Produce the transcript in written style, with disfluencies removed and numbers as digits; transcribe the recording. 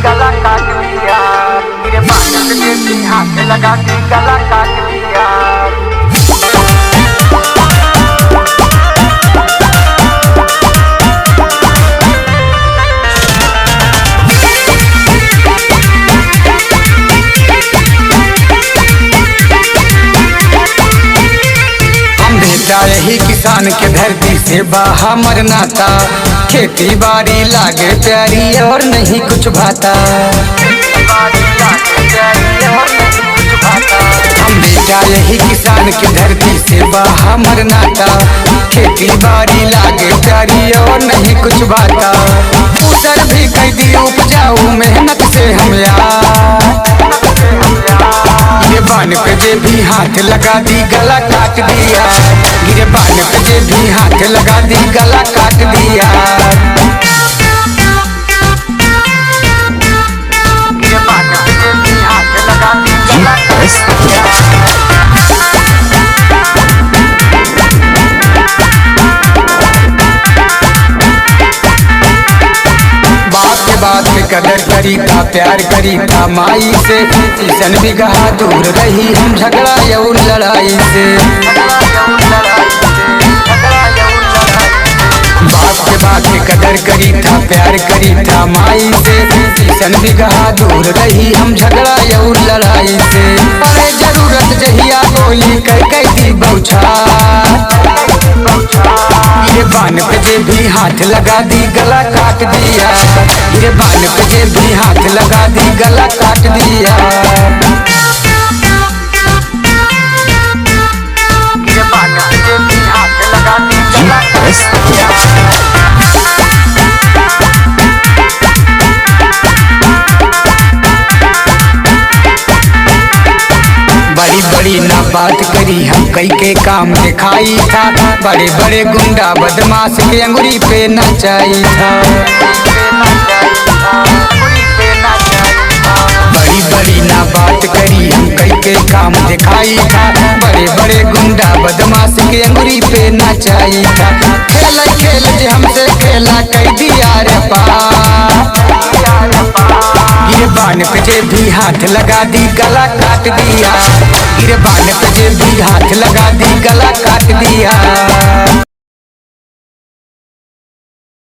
गला काट लिया मेरे बाल पे हाथ लगा के गला काट लिया। यही किसान के धरती से बाहा मरना था, खेती बाड़ी लागे प्यारी और नहीं कुछ भाता। हम बेटा यही किसान के धरती से बाहा मरना था, खेती बाड़ी लागे प्यारी और नहीं कुछ भाता। उधर भी कई दी उपजाऊ मेहनत से हम यार, गिरबान पे जे भी हाथ लगा दी गला काट दिया। गिरबान पे जे भी हाथ लगा दी गला काट दिया। गिरबान पे जे भी हाथ लगा दी गला काट दिया। बात पे कदर करी था, प्यार करी था माई से, ईसन भी कहा दूर रही हम झगड़ा और लड़ाई से। बाप पे कदर करी था, प्यार करी था माई से, ईसन भी कहा दूर रही हम झगड़ा और लड़ाई से। अरे जरूरत जहिया बोली कह दी बौछा। गिरबान पे जे भी हाथ लगा दी गला काट दिया। गिरबान पे जे भी हाथ लगा दी गला काट दिया। गिरबान पे जे भी हाथ लगा दी गला काट दिया। बड़ी बड़ी ना बात करी हम कई के काम दिखाई था, बड़े बड़े गुंडा बदमाश के अंगुरी पे नचाई था। बड़ी बड़ी ना बात करी हम कई के काम दिखाई था, बड़े बड़े गुंडा बदमाश के अंगुरी पे नचाई था। खेल खेल जे हमसे खेला कई दिया रे गिरबान पे जे भी हाथ लगा दी गला काट दिया। गिरबान पे जे भी हाथ लगा दी गला काट दिया।